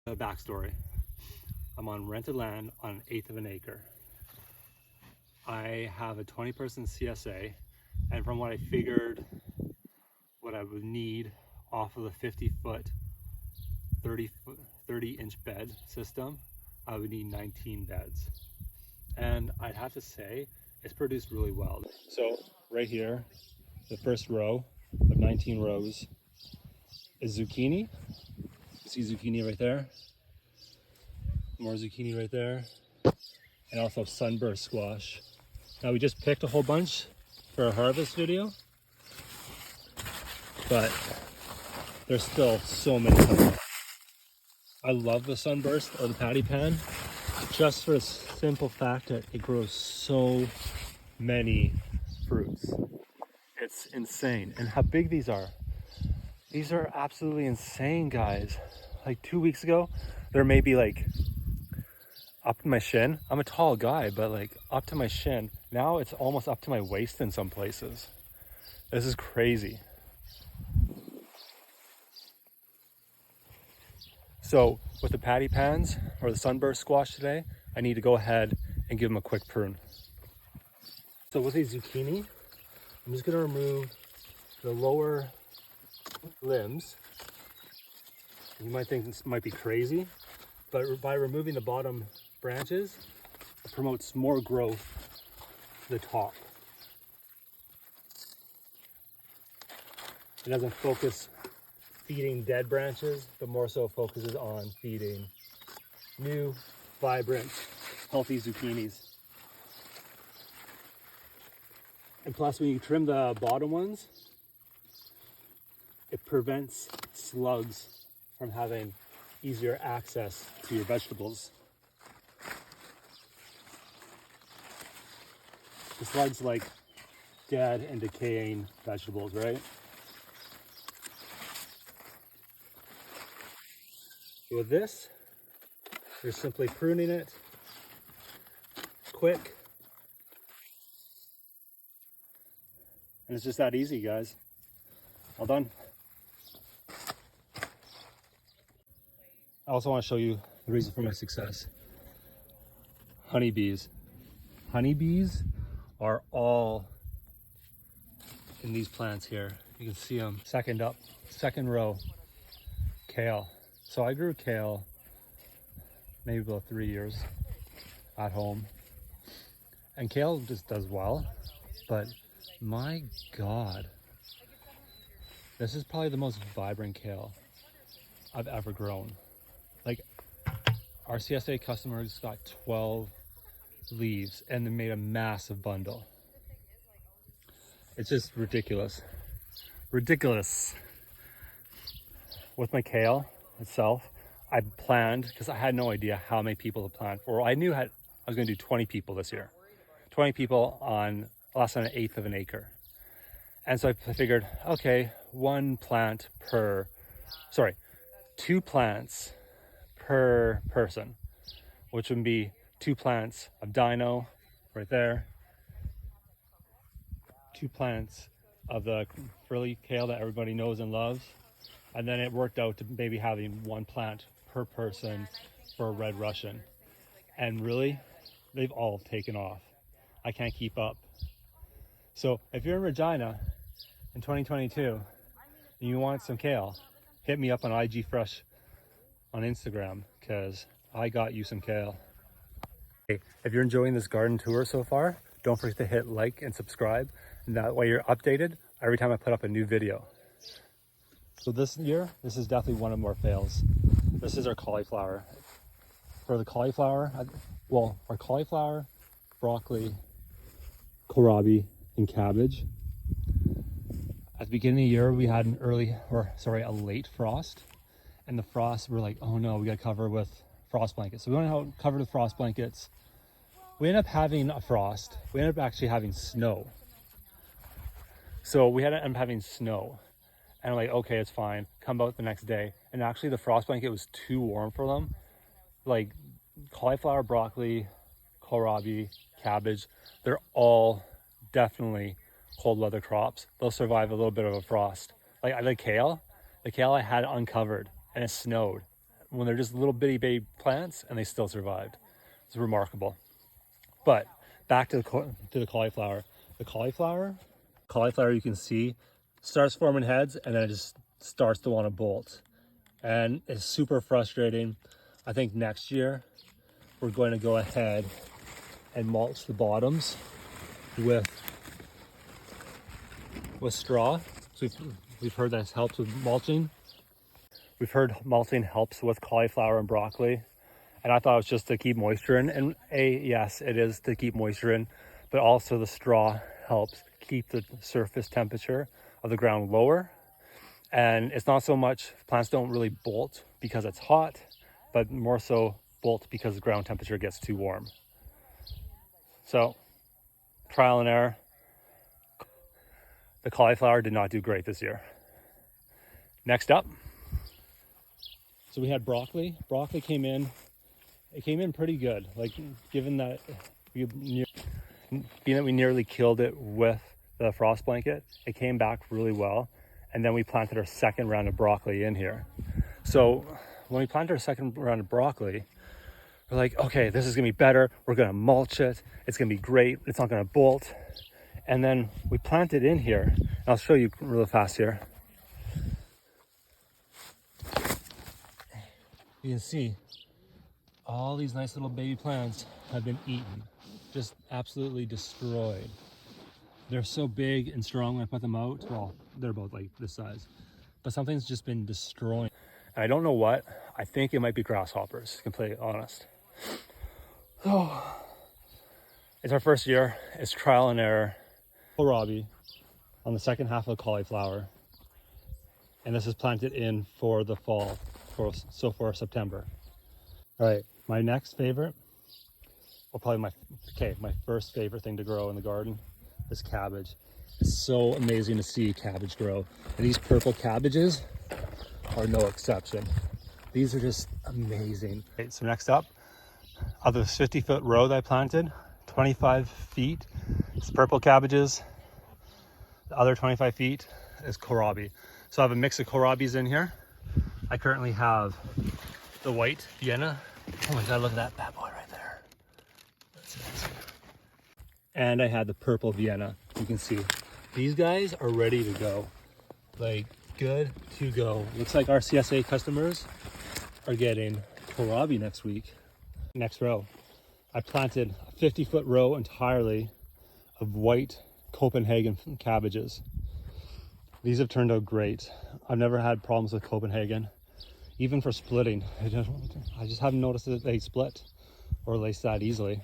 A backstory. I'm on rented land on an eighth of an acre. I have a 20-person CSA, and from what I figured, what I would need off of the 50-foot, 30-inch bed system, I would need 19 beds. And I'd have to say, it's produced really well. So right here, the first row of 19 rows is zucchini. You see zucchini right there. More zucchini right there. And also sunburst squash. Now we just picked a whole bunch for a harvest video, but there's still so many coming up. I love the sunburst or the patty pan just for the simple fact that it grows so many fruits. It's insane. And how big these are. These are absolutely insane, guys. Like 2 weeks ago, there may be like up to my shin. I'm a tall guy, but like up to my shin. Now it's almost up to my waist in some places. This is crazy. So with the patty pans or the sunburst squash today, I need to go ahead and give them a quick prune. So with these zucchini, I'm just gonna remove the lower limbs. You might think this might be crazy, but by removing the bottom branches, it promotes more growth to the top. It doesn't focus feeding dead branches, but more so focuses on feeding new, vibrant, healthy zucchinis. And plus, when you trim the bottom ones, it prevents slugs from having easier access to your vegetables. The slugs like dead and decaying vegetables, right? With this, you're simply pruning it quick. And it's just that easy, guys. All done. I also want to show you the reason for my success. Honeybees. Honeybees are all in these plants here. You can see them. Second up, second row, kale. So I grew kale maybe about 3 years at home. And kale just does well, but my God, this is probably the most vibrant kale I've ever grown. Like, our CSA customers got 12 leaves and they made a massive bundle. It's just ridiculous. Ridiculous. With my kale itself, I planned, because I had no idea how many people to plant for. I knew I was going to do 20 people this year. 20 people on less than an eighth of an acre. And so I figured, okay, 2 plants per person, which would be 2 plants of dino right there, 2 plants of the frilly kale that everybody knows and loves, and then it worked out to maybe having 1 plant per person for a red Russian. And really, they've all taken off. I can't keep up. So if you're in Regina in 2022 and you want some kale, hit me up on IG Fresh on Instagram, because I got you some kale. Hey, if you're enjoying this garden tour so far, don't forget to hit like and subscribe, and that way you're updated every time I put up a new video. So this year, this is definitely one of more fails. This is our cauliflower. For the cauliflower, our cauliflower, broccoli, kohlrabi, and cabbage. At the beginning of the year, we had a late frost. And the frost, we're like, oh no, we got to cover with frost blankets. So we went out and covered with frost blankets. We ended up having a frost. We ended up actually having snow. So we had to end up having snow. And I'm like, okay, it's fine. Come out the next day. And actually the frost blanket was too warm for them. Like cauliflower, broccoli, kohlrabi, cabbage, they're all definitely cold weather crops. They'll survive a little bit of a frost. Like the kale I had uncovered and it snowed when they're just little bitty baby plants and they still survived. It's remarkable. But back to the cauliflower. The cauliflower you can see starts forming heads and then it just starts to want to bolt. And it's super frustrating. I think next year we're going to go ahead and mulch the bottoms with straw. So we've heard that helps with mulching. We've heard mulching helps with cauliflower and broccoli. And I thought it was just to keep moisture in. And yes, it is to keep moisture in, but also the straw helps keep the surface temperature of the ground lower. And it's not so much, plants don't really bolt because it's hot, but more so bolt because the ground temperature gets too warm. So, trial and error. The cauliflower did not do great this year. Next up, so we had broccoli. Broccoli came in. It came in pretty good. Like, given that we nearly killed it with the frost blanket, it came back really well. And then we planted our second round of broccoli in here. So when we planted our second round of broccoli, we're like, okay, this is gonna be better. We're gonna mulch it. It's gonna be great. It's not gonna bolt. And then we planted in here. And I'll show you real fast here. You can see all these nice little baby plants have been eaten, just absolutely destroyed. They're so big and strong when I put them out. Well, they're about like this size, but something's just been destroying. And I don't know what. I think it might be grasshoppers, to be completely honest. Oh, it's our first year. It's trial and error. Kohlrabi on the second half of the cauliflower. And this is planted in for the fall, for September. All right, my next favorite, or probably my first favorite thing to grow in the garden is cabbage. It's so amazing to see cabbage grow. And these purple cabbages are no exception. These are just amazing. Okay, so next up, of the 50-foot row that I planted, 25 feet is purple cabbages. The other 25 feet is kohlrabi. So I have a mix of kohlrabis in here. I currently have the white Vienna. Oh my God, look at that bad boy right there. That's it. And I had the purple Vienna. You can see these guys are ready to go. Like, good to go. Looks like our CSA customers are getting kohlrabi next week. Next row, I planted a 50-foot row entirely of white Copenhagen cabbages. These have turned out great. I've never had problems with Copenhagen, even for splitting. I just haven't noticed that they split or lace that easily.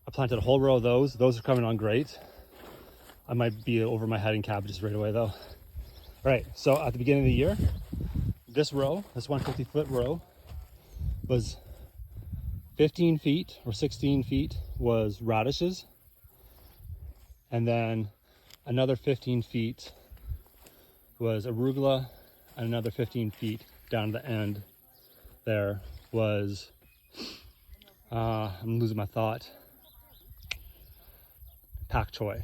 I planted a whole row of those. Those are coming on great. I might be over my head in cabbages right away though. All right, so at the beginning of the year, this 150-foot row was 15 feet or 16 feet was radishes. And then another 15 feet was arugula, and another 15 feet down to the end there was, I'm losing my thought, pak choi.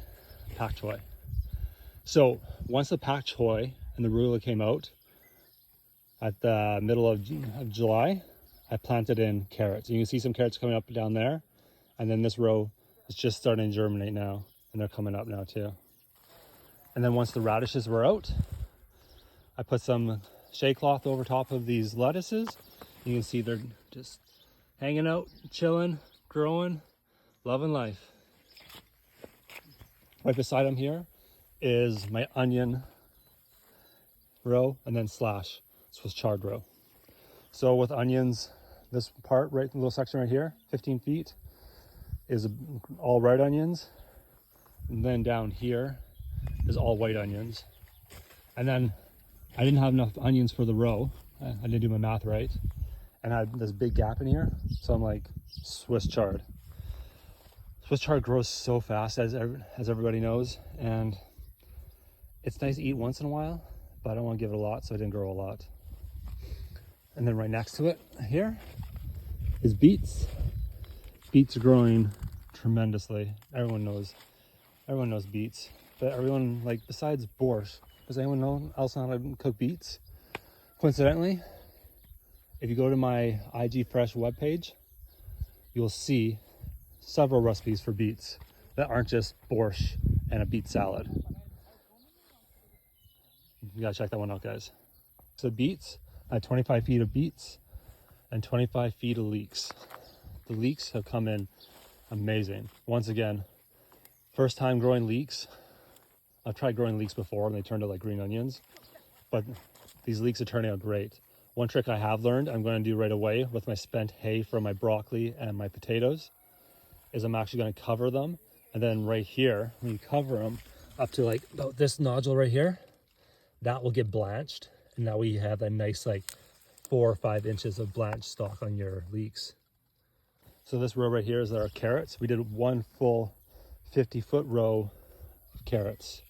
So once the pak choi and the arugula came out at the middle of July, I planted in carrots. You can see some carrots coming up down there. And then this row is just starting to germinate now, and they're coming up now too. And then once the radishes were out, I put some shade cloth over top of these lettuces. You can see they're just hanging out, chilling, growing, loving life. Right beside them here is my onion row, and then slash. This was chard row. So with onions, this part, right, the little section right here, 15 feet, is all red onions. And then down here is all white onions. And then I didn't have enough onions for the row. I didn't do my math right. And I had this big gap in here. So I'm like, Swiss chard. Swiss chard grows so fast, as everybody knows. And it's nice to eat once in a while, but I don't want to give it a lot, so I didn't grow a lot. And then right next to it here is beets. Beets are growing tremendously. Everyone knows beets, but everyone, like, besides borscht, does anyone else know how to cook beets? Coincidentally, If you go to my IG Fresh webpage, you'll see several recipes for beets that aren't just borscht and a beet salad. You gotta check that one out, guys. So beets, I had 25 feet of beets and 25 feet of leeks. The leeks have come in amazing. Once again, first time growing leeks. I've tried growing leeks before and they turned out like green onions, but these leeks are turning out great. One trick I have learned, I'm going to do right away with my spent hay from my broccoli and my potatoes, is I'm actually going to cover them. And then right here, when you cover them up to like about this nodule right here, that will get blanched. And now we have a nice like 4 or 5 inches of blanched stalk on your leeks. So this row right here is our carrots. We did one full 50-foot row of carrots.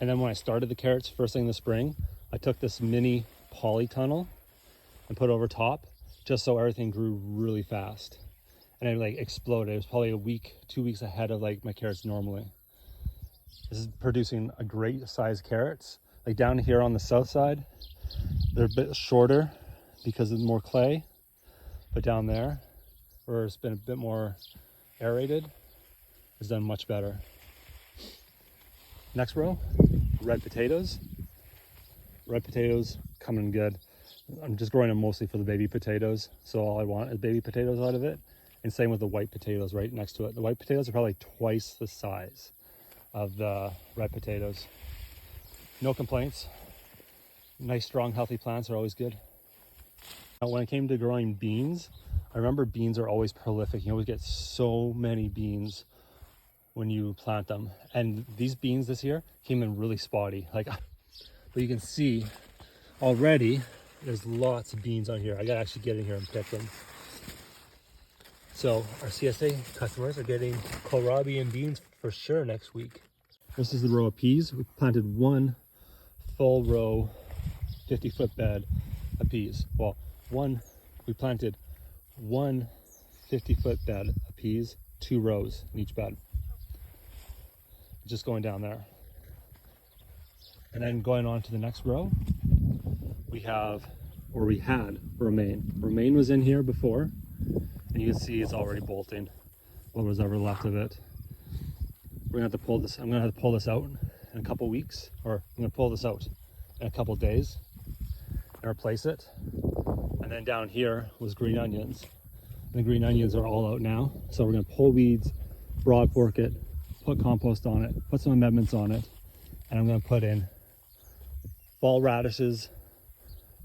And then when I started the carrots first thing in the spring, I took this mini polytunnel and put it over top just so everything grew really fast. And it like exploded. It was probably a week, 2 weeks ahead of like my carrots normally. This is producing a great size carrots. Like down here on the south side, they're a bit shorter because of more clay. But down there, where it's been a bit more aerated, it's done much better. Next row, red potatoes. Red potatoes coming good. I'm just growing them mostly for the baby potatoes. So all I want is baby potatoes out of it. And same with the white potatoes right next to it. The white potatoes are probably twice the size of the red potatoes. No complaints. Nice, strong, healthy plants are always good. Now, when it came to growing beans, I remember beans are always prolific. You always get so many beans when you plant them. And these beans this year came in really spotty. But you can see already there's lots of beans on here. I gotta actually get in here and pick them. So our CSA customers are getting kohlrabi and beans for sure next week. This is the row of peas. We planted one full row, 50-foot bed of peas. Well, we planted one 50-foot bed of peas, 2 rows in each bed. Just going down there. And then going on to the next row, we had romaine. Romaine was in here before, and you can see it's already bolting what was ever left of it. We're gonna have to pull this. I'm gonna have to pull this out in a couple weeks, or I'm gonna pull this out in a couple days and replace it. And then down here was green onions. And the green onions are all out now. So we're gonna pull weeds, broad fork it, put compost on it, put some amendments on it, and I'm gonna put in fall radishes,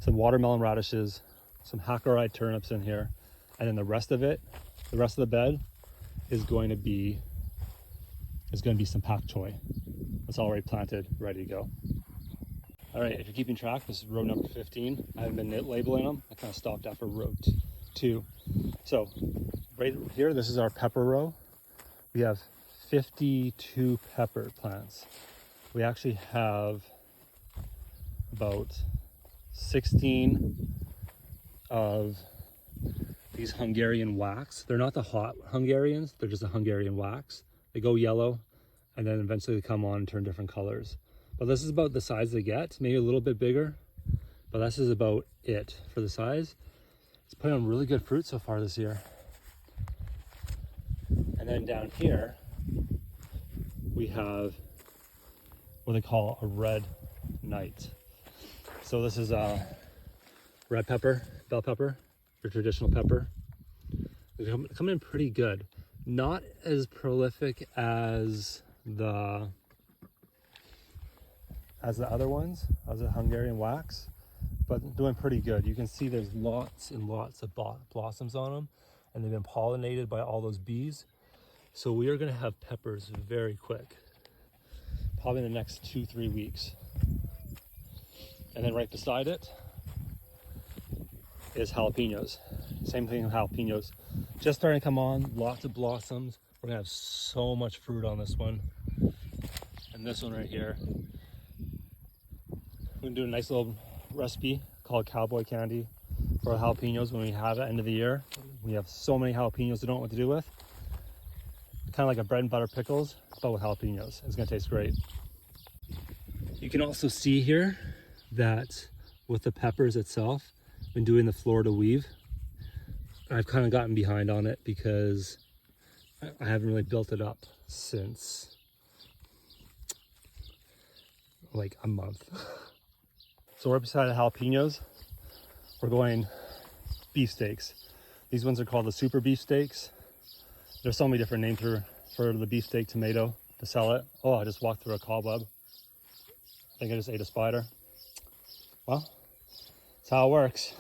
some watermelon radishes, some hackle-eyed turnips in here, and then the rest of the bed is going to be some pak choi. It's already planted, ready to go. All right, if you're keeping track, this is row number 15. I haven't been labeling them. I kind of stopped after row 2. So right here, this is our pepper row. We have 52 pepper plants. We actually have about 16 of these Hungarian wax. They're not the hot Hungarians, they're just a Hungarian wax. They go yellow and then eventually they come on and turn different colors. But this is about the size they get, maybe a little bit bigger, but this is about it for the size. It's putting on really good fruit so far this year. And then down here, we have what they call a red knight. So this is a red pepper, bell pepper, your traditional pepper. They come in pretty good. Not as prolific as the other ones, as the Hungarian wax, but doing pretty good. You can see there's lots and lots of blossoms on them, and they've been pollinated by all those bees. So we are going to have peppers very quick, probably in the next 2-3 weeks. And then right beside it is jalapenos. Same thing with jalapenos. Just starting to come on, lots of blossoms. We're gonna have so much fruit on this one. And this one right here. We're gonna do a nice little recipe called cowboy candy for jalapenos when we have it at the end of the year. We have so many jalapenos we don't know what to do with. Kind of like a bread and butter pickles, but with jalapenos. It's gonna taste great. You can also see here that with the peppers itself, been doing the Florida weave. I've kind of gotten behind on it because I haven't really built it up since like a month. So we're beside the jalapenos. We're going beefsteaks. These ones are called the super beefsteaks. There's so many different names for the beefsteak tomato to sell it. Oh, I just walked through a cobweb. I think I just ate a spider. Well, that's how it works.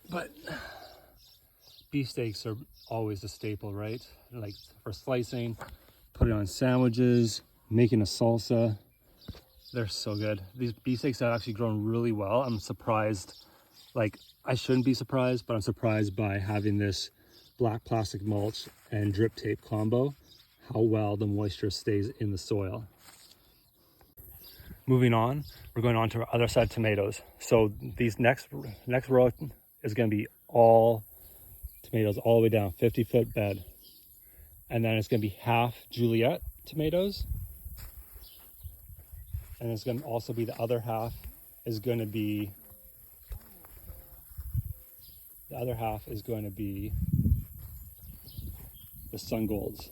But beefsteaks are always a staple, right? Like for slicing, put it on sandwiches, making a salsa. They're so good. These beefsteaks have actually grown really well. I'm surprised, like I shouldn't be surprised, but I'm surprised by having this black plastic mulch and drip tape combo, how well the moisture stays in the soil. Moving on, we're going on to our other side tomatoes. So these next row is going to be all tomatoes all the way down, 50-foot bed. And then it's going to be half Juliet tomatoes. And it's going to also be the other half is going to be the sun golds.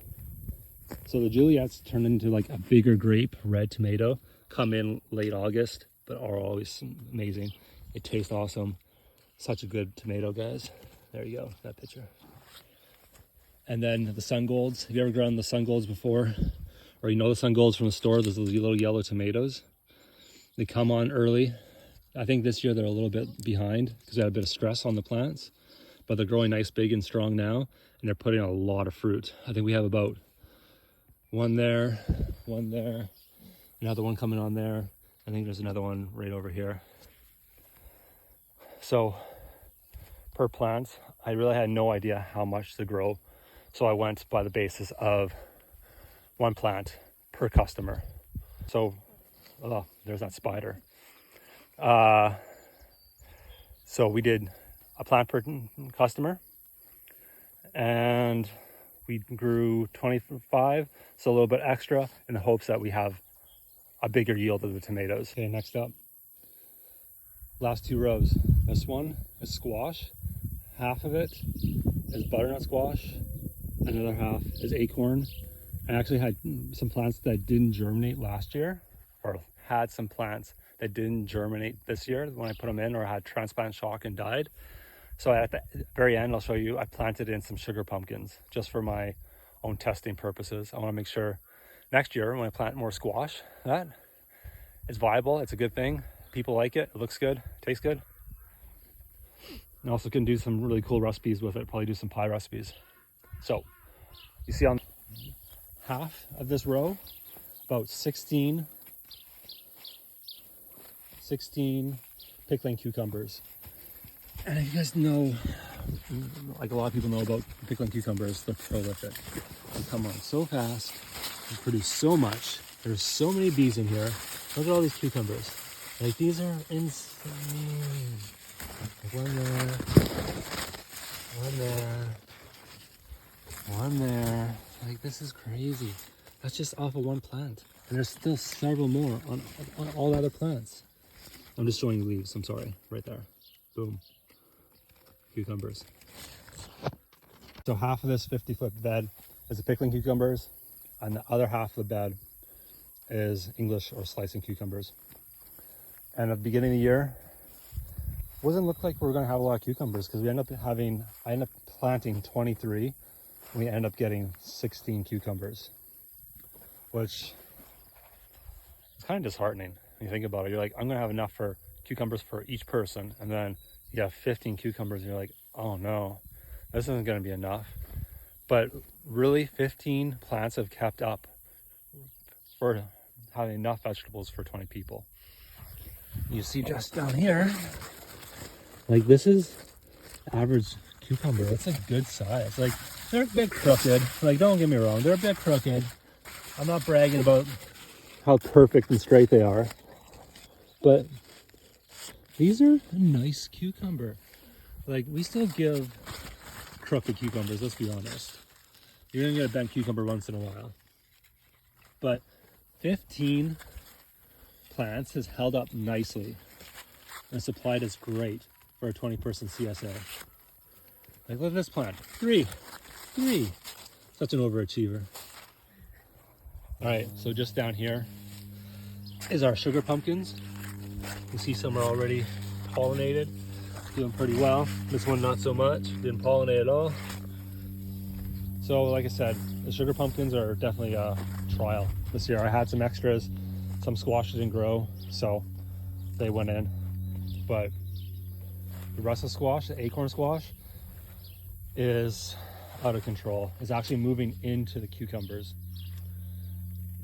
So the Juliets turn into like a bigger grape red tomato, come in late August, but are always amazing. They taste awesome. Such a good tomato, guys. There you go, that picture. And then the sun golds. Have you ever grown the sun golds before? Or you know the sun golds from the store, those little yellow tomatoes. They come on early. I think this year they're a little bit behind because they had a bit of stress on the plants, but they're growing nice, big and strong now, and they're putting a lot of fruit. I think we have about one there, another one coming on there. I think there's another one right over here. So per plant, I really had no idea how much to grow. So I went by the basis of one plant per customer. So, oh, there's that spider. So we did a plant per customer, and we grew 25, so a little bit extra in the hopes that we have a bigger yield of the tomatoes. Okay, next up, last two rows. This one is squash. Half of it is butternut squash. Another half is acorn. I actually had some plants that didn't germinate last year, or had some plants that didn't germinate this year when I put them in, or had transplant shock and died. So at the very end, I'll show you, I planted in some sugar pumpkins just for my own testing purposes. I want to make sure next year when I plant more squash, that it's viable, it's a good thing. People like it, it looks good, tastes good. And also can do some really cool recipes with it, probably do some pie recipes. So you see on half of this row, about 16 pickling cucumbers. And if you guys know, like a lot of people know about pickling cucumbers, they're prolific. They come on so fast, they produce so much. There's so many bees in here. Look at all these cucumbers. Like, these are insane. Like one there. Like, this is crazy. That's just off of one plant. And there's still several more on all the other plants. I'm just showing you leaves, I'm sorry, right there. Boom. Cucumbers. So half of this 50-foot bed is the pickling cucumbers, and the other half of the bed is English or slicing cucumbers. And at the beginning of the year, it doesn't look like we're going to have a lot of cucumbers because I end up planting 23, and we end up getting 16 cucumbers, which is kind of disheartening when you think about it. You're like, I'm going to have enough for cucumbers for each person, and then you have 15 cucumbers and you're like, oh no, this isn't going to be enough. But really, 15 plants have kept up for having enough vegetables for 20 people. You see just down here, like, this is average cucumber. It's a good size. Like, they're a bit crooked. Like, don't get me wrong, they're a bit crooked. I'm not bragging about how perfect and straight they are, but these are a nice cucumber. Like, we still give crooked cucumbers, let's be honest. You're gonna get a bent cucumber once in a while. But 15 plants has held up nicely. and supplied is great for a 20-person CSA. Like, look at this plant. Three. Such an overachiever. All right, so just down here is our sugar pumpkins. You see some are already pollinated, doing pretty well. This one not so much, didn't pollinate at all. So like I said, the sugar pumpkins are definitely a trial this year. I had some extras, some squash didn't grow, so they went in. But the Brussels squash, the acorn squash, is out of control. It's actually moving into the cucumbers.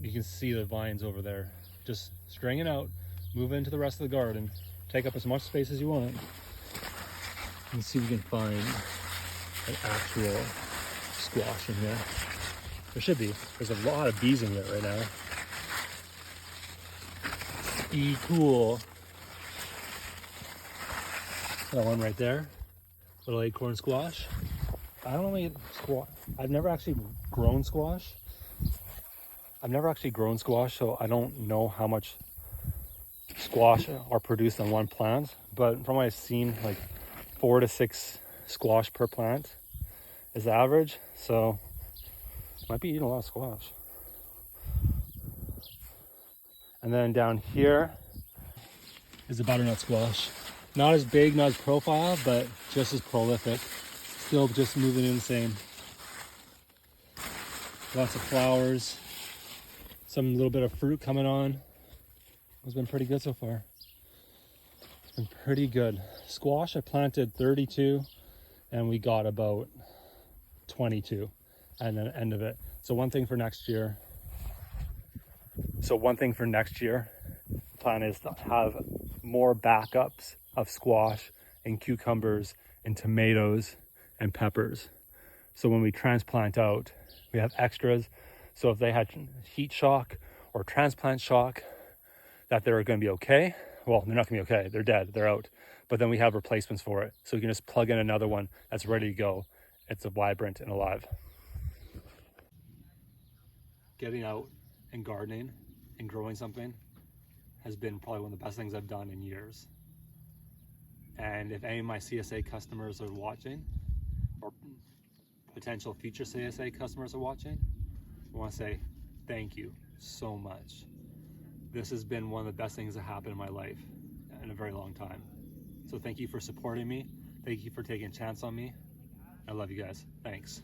You can see the vines over there. Just string it out, move into the rest of the garden, take up as much space as you want. And see if we can find an actual squash in here. There should be. There's a lot of bees in it right now. Cool. That one right there, little acorn squash. I don't really squash. I've never actually grown squash. So I don't know how much squash are produced on one plant. But from what I've seen, like 4 to 6 squash per plant is the average. So might be eating a lot of squash. And then down here is the butternut squash. Not as big, not as profile, but just as prolific. Still just moving insane. Lots of flowers. Some little bit of fruit coming on. It's been pretty good so far. It's been pretty good. Squash, I planted 32 and we got about 22 at the end of it. So one thing for next year. The plan is to have more backups of squash and cucumbers and tomatoes and peppers. So when we transplant out, we have extras. So if they had heat shock or transplant shock, that they're going to be okay. Well, they're not going to be okay. They're dead. They're out. But then we have replacements for it. So you can just plug in another one that's ready to go. It's vibrant and alive. Getting out and gardening and growing something has been probably one of the best things I've done in years. And if any of my CSA customers are watching, or potential future CSA customers are watching, I want to say thank you so much. This has been one of the best things that happened in my life in a very long time. So thank you for supporting me. Thank you for taking a chance on me. I love you guys. Thanks.